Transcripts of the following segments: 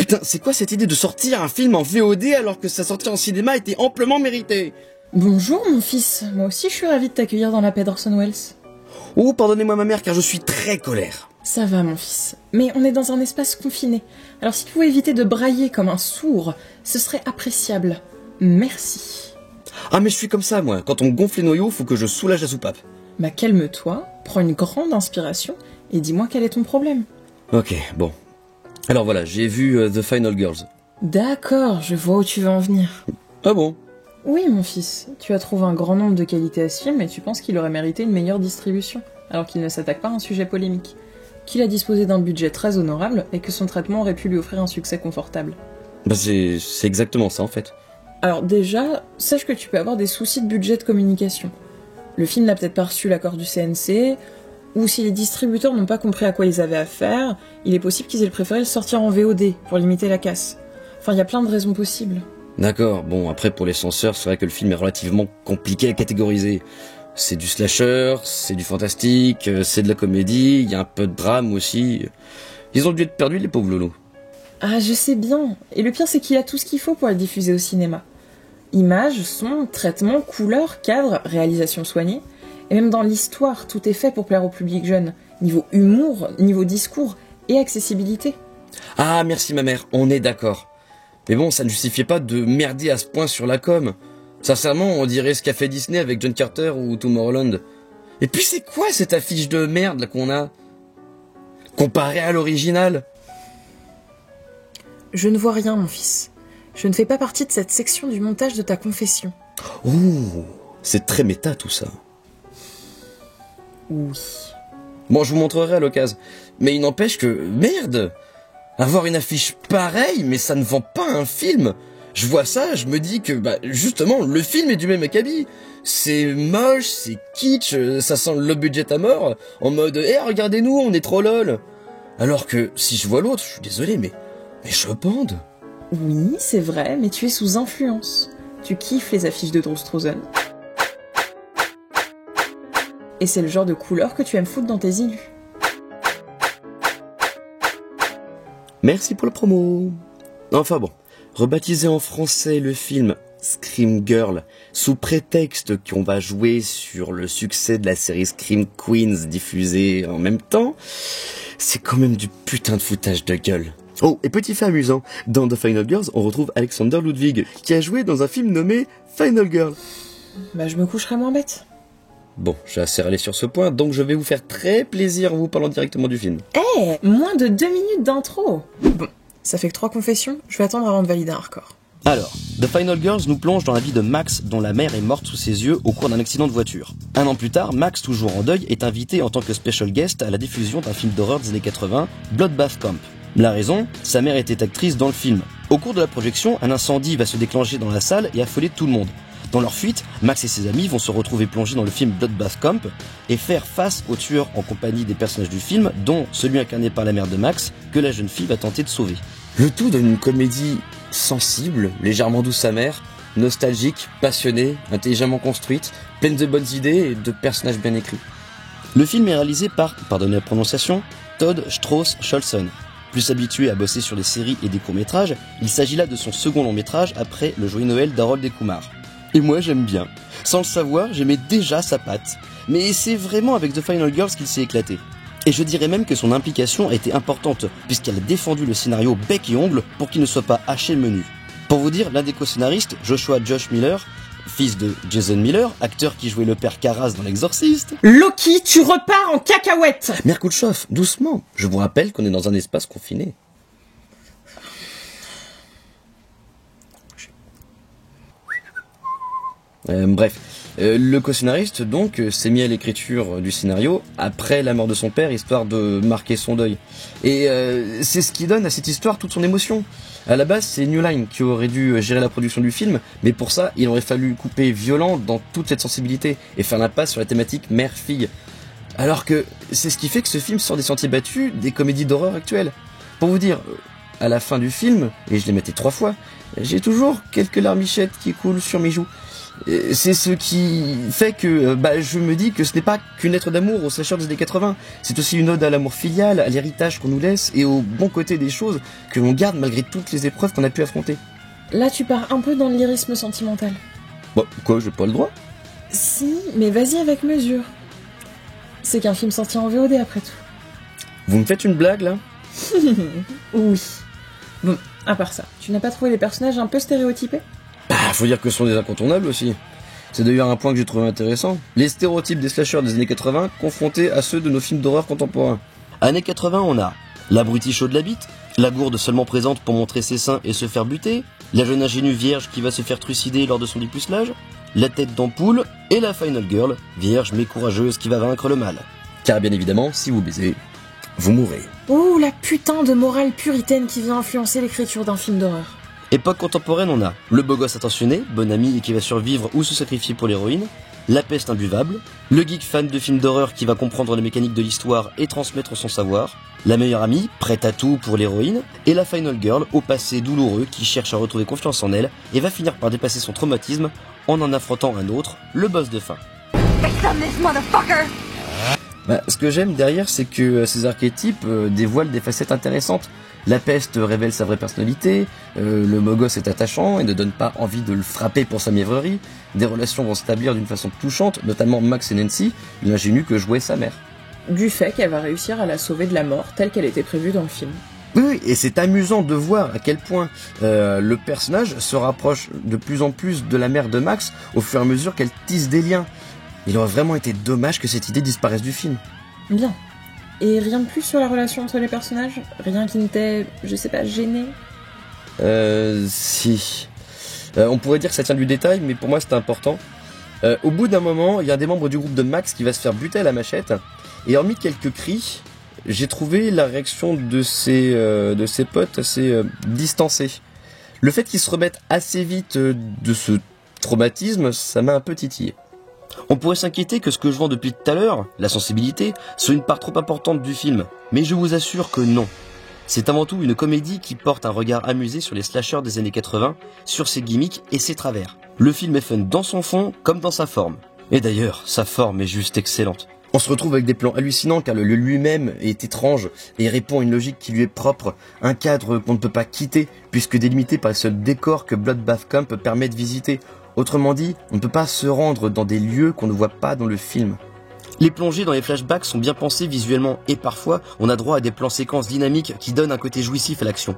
Putain, c'est quoi cette idée de sortir un film en VOD alors que sa sortie en cinéma était amplement méritée? Bonjour mon fils, moi aussi je suis ravie de t'accueillir dans la paix d'Orson Welles. Oh, pardonnez-moi ma mère car je suis très colère. Ça va mon fils, mais on est dans un espace confiné. Alors si tu pouvais éviter de brailler comme un sourd, ce serait appréciable. Merci. Ah mais je suis comme ça moi, quand on me gonfle les noyaux, faut que je soulage la soupape. Bah calme-toi, prends une grande inspiration et dis-moi quel est ton problème. Ok, bon. Alors voilà, j'ai vu The Final Girls. D'accord, je vois où tu veux en venir. Ah bon? Oui mon fils, tu as trouvé un grand nombre de qualités à ce film et tu penses qu'il aurait mérité une meilleure distribution, alors qu'il ne s'attaque pas à un sujet polémique. Qu'il a disposé d'un budget très honorable et que son traitement aurait pu lui offrir un succès confortable. Bah c'est exactement ça en fait. Alors déjà, sache que tu peux avoir des soucis de budget de communication. Le film n'a peut-être pas reçu l'accord du CNC, ou si les distributeurs n'ont pas compris à quoi ils avaient affaire, il est possible qu'ils aient préféré le sortir en VOD pour limiter la casse. Enfin, il y a plein de raisons possibles. D'accord, bon après pour les censeurs, c'est vrai que le film est relativement compliqué à catégoriser. C'est du slasher, c'est du fantastique, c'est de la comédie, il y a un peu de drame aussi. Ils ont dû être perdus les pauvres loulous. Ah, je sais bien. Et le pire, c'est qu'il a tout ce qu'il faut pour le diffuser au cinéma. Images, son, traitement, couleurs, cadre, réalisation soignée. Et même dans l'histoire, tout est fait pour plaire au public jeune. Niveau humour, niveau discours et accessibilité. Ah merci ma mère, on est d'accord. Mais bon, ça ne justifiait pas de merder à ce point sur la com. Sincèrement, on dirait ce qu'a fait Disney avec John Carter ou Tomorrowland. Et puis c'est quoi cette affiche de merde là qu'on a? Comparé à l'original? Je ne vois rien, mon fils. Je ne fais pas partie de cette section du montage de ta confession. Ouh, c'est très méta tout ça. Oui. Bon, je vous montrerai à l'occasion. Mais il n'empêche que, merde! Avoir une affiche pareille, mais ça ne vend pas un film! Je vois ça, je me dis que, justement, le film est du même acabit. C'est moche, c'est kitsch, ça sent le low budget à mort, en mode, regardez-nous, on est trop lol. Alors que, si je vois l'autre, je suis désolé, mais je bande. Oui, c'est vrai, mais tu es sous influence. Tu kiffes les affiches de Drew Struzan. Et c'est le genre de couleur que tu aimes foutre dans tes illus. Merci pour le promo. Enfin bon, rebaptiser en français le film Scream Girl, sous prétexte qu'on va jouer sur le succès de la série Scream Queens diffusée en même temps, c'est quand même du putain de foutage de gueule. Oh, et petit fait amusant, dans The Final Girls, on retrouve Alexander Ludwig, qui a joué dans un film nommé Final Girl. Je me coucherai moins bête. Bon, j'ai assez râlé sur ce point, donc je vais vous faire très plaisir en vous parlant directement du film. Moins de 2 minutes d'intro. Bon, ça fait que 3 confessions, je vais attendre avant de valider un record. Alors, The Final Girls nous plonge dans la vie de Max, dont la mère est morte sous ses yeux au cours d'un accident de voiture. Un an plus tard, Max, toujours en deuil, est invité en tant que special guest à la diffusion d'un film d'horreur des années 80, Bloodbath Camp. La raison, sa mère était actrice dans le film. Au cours de la projection, un incendie va se déclencher dans la salle et affoler tout le monde. Dans leur fuite, Max et ses amis vont se retrouver plongés dans le film Bloodbath Camp et faire face aux tueurs en compagnie des personnages du film, dont celui incarné par la mère de Max, que la jeune fille va tenter de sauver. Le tout donne une comédie sensible, légèrement douce amère, nostalgique, passionnée, intelligemment construite, pleine de bonnes idées et de personnages bien écrits. Le film est réalisé par, pardonnez la prononciation, Todd Strauss-Scholson. Plus habitué à bosser sur des séries et des courts-métrages, il s'agit là de son second long-métrage après Le Joyeux Noël d'Harold et Kumar. Et moi j'aime bien. Sans le savoir, j'aimais déjà sa patte. Mais c'est vraiment avec The Final Girls qu'il s'est éclaté. Et je dirais même que son implication a été importante, puisqu'elle a défendu le scénario bec et ongle pour qu'il ne soit pas haché menu. Pour vous dire, l'un des co-scénaristes, Joshua Josh Miller, fils de Jason Miller, acteur qui jouait le père Karras dans L'Exorciste. Loki, tu repars en cacahuète! Mère Kulchoff, doucement. Je vous rappelle qu'on est dans un espace confiné. Bref, le co-scénariste donc s'est mis à l'écriture du scénario après la mort de son père, histoire de marquer son deuil. Et c'est ce qui donne à cette histoire toute son émotion. À la base, c'est New Line qui aurait dû gérer la production du film, mais pour ça, il aurait fallu couper violent dans toute cette sensibilité et faire l'impasse sur la thématique mère-fille. Alors que c'est ce qui fait que ce film sort des sentiers battus des comédies d'horreur actuelles. Pour vous dire, à la fin du film, et je les mettais 3 fois, j'ai toujours quelques larmichettes qui coulent sur mes joues. C'est ce qui fait que je me dis que ce n'est pas qu'une lettre d'amour aux slashers des années 80, c'est aussi une ode à l'amour filial, à l'héritage qu'on nous laisse et au bon côté des choses que l'on garde malgré toutes les épreuves qu'on a pu affronter. Là, tu pars un peu dans le lyrisme sentimental. Bon, quoi, j'ai pas le droit? Si, mais vas-y avec mesure. C'est qu'un film sorti en VOD après tout. Vous me faites une blague, là? Oui. Bon, à part ça, tu n'as pas trouvé les personnages un peu stéréotypés? Faut dire que ce sont des incontournables aussi. C'est d'ailleurs un point que j'ai trouvé intéressant. Les stéréotypes des slashers des années 80 confrontés à ceux de nos films d'horreur contemporains. Années 80, on a l'abruti chaud de la bite, la gourde seulement présente pour montrer ses seins et se faire buter, la jeune ingénue vierge qui va se faire trucider lors de son dépucelage, la tête d'ampoule et la final girl, vierge mais courageuse qui va vaincre le mal. Car bien évidemment, si vous baisez, vous mourrez. Ouh, la putain de morale puritaine qui vient influencer l'écriture d'un film d'horreur. Époque contemporaine, on a le beau gosse attentionné, bon ami et qui va survivre ou se sacrifier pour l'héroïne, la peste imbuvable, le geek fan de films d'horreur qui va comprendre les mécaniques de l'histoire et transmettre son savoir, la meilleure amie, prête à tout pour l'héroïne, et la final girl au passé douloureux qui cherche à retrouver confiance en elle et va finir par dépasser son traumatisme en affrontant un autre, le boss de fin. Ce que j'aime derrière, c'est que ces archétypes dévoilent des facettes intéressantes. La peste révèle sa vraie personnalité, le mogos est attachant et ne donne pas envie de le frapper pour sa mièvrerie. Des relations vont s'établir d'une façon touchante, notamment Max et Nancy, l'ingénue que jouait sa mère. Du fait qu'elle va réussir à la sauver de la mort telle qu'elle était prévue dans le film. Oui, et c'est amusant de voir à quel point le personnage se rapproche de plus en plus de la mère de Max au fur et à mesure qu'elle tisse des liens. Il aurait vraiment été dommage que cette idée disparaisse du film. Bien. Et rien de plus sur la relation entre les personnages? Rien qui ne t'ait, je sais pas, gêné? Si. On pourrait dire que ça tient du détail, mais pour moi c'était important. Au bout d'un moment, il y a un des membres du groupe de Max qui va se faire buter à la machette, et hormis quelques cris, j'ai trouvé la réaction de ses potes assez distancée. Le fait qu'ils se remettent assez vite de ce traumatisme, ça m'a un peu titillé. On pourrait s'inquiéter que ce que je vends depuis tout à l'heure, la sensibilité, soit une part trop importante du film, mais je vous assure que non. C'est avant tout une comédie qui porte un regard amusé sur les slashers des années 80, sur ses gimmicks et ses travers. Le film est fun dans son fond comme dans sa forme. Et d'ailleurs, sa forme est juste excellente. On se retrouve avec des plans hallucinants car le lieu lui-même est étrange et répond à une logique qui lui est propre, un cadre qu'on ne peut pas quitter puisque délimité par le seul décor que Bloodbath Camp permet de visiter. Autrement dit, on ne peut pas se rendre dans des lieux qu'on ne voit pas dans le film. Les plongées dans les flashbacks sont bien pensées visuellement et parfois on a droit à des plans séquences dynamiques qui donnent un côté jouissif à l'action.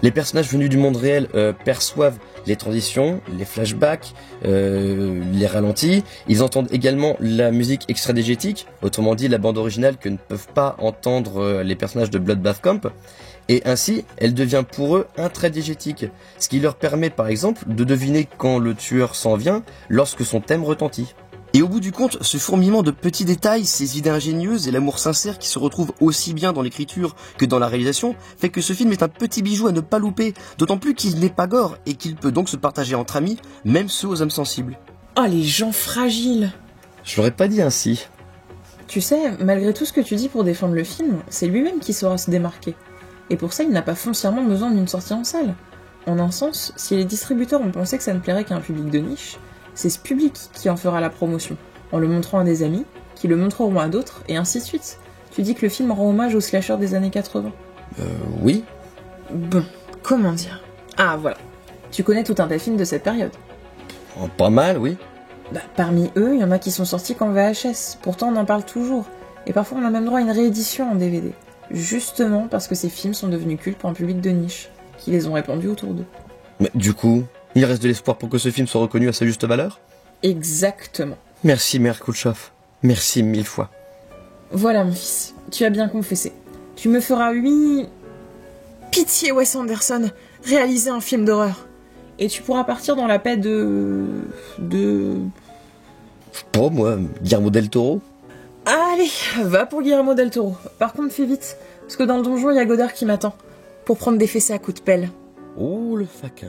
Les personnages venus du monde réel perçoivent les transitions, les flashbacks, les ralentis. Ils entendent également la musique extra-dégétique, autrement dit la bande originale que ne peuvent pas entendre les personnages de Bloodbath Camp. Et ainsi, elle devient pour eux intradiégétique, ce qui leur permet par exemple de deviner quand le tueur s'en vient lorsque son thème retentit. Et au bout du compte, ce fourmillement de petits détails, ces idées ingénieuses et l'amour sincère qui se retrouvent aussi bien dans l'écriture que dans la réalisation, fait que ce film est un petit bijou à ne pas louper, d'autant plus qu'il n'est pas gore et qu'il peut donc se partager entre amis, même ceux aux âmes sensibles. Oh, les gens fragiles! Je l'aurais pas dit ainsi. Tu sais, malgré tout ce que tu dis pour défendre le film, c'est lui-même qui saura se démarquer. Et pour ça, il n'a pas foncièrement besoin d'une sortie en salle. En un sens, si les distributeurs ont pensé que ça ne plairait qu'à un public de niche, c'est ce public qui en fera la promotion, en le montrant à des amis, qui le montreront à d'autres, et ainsi de suite. Tu dis que le film rend hommage aux slashers des années 80 ? Oui. Bon, comment dire ? Ah, voilà. Tu connais tout un tas de films de cette période. Oh, pas mal, oui. Parmi eux, il y en a qui sont sortis qu'en VHS, pourtant on en parle toujours. Et parfois on a même droit à une réédition en DVD. Justement parce que ces films sont devenus cultes pour un public de niche, qui les ont répandus autour d'eux. Mais du coup, il reste de l'espoir pour que ce film soit reconnu à sa juste valeur ? Exactement. Merci Mère Kulchoff. Merci 1000 fois. Voilà mon fils, tu as bien confessé. Tu me feras, oui... Pitié Wes Anderson, réaliser un film d'horreur. Et tu pourras partir dans la paix de... Je sais pas moi, Guillermo del Toro ? Allez, va pour Guillermo del Toro. Par contre, fais vite, parce que dans le donjon, il y a Godard qui m'attend, pour prendre des fessées à coups de pelle. Oh, le faquin.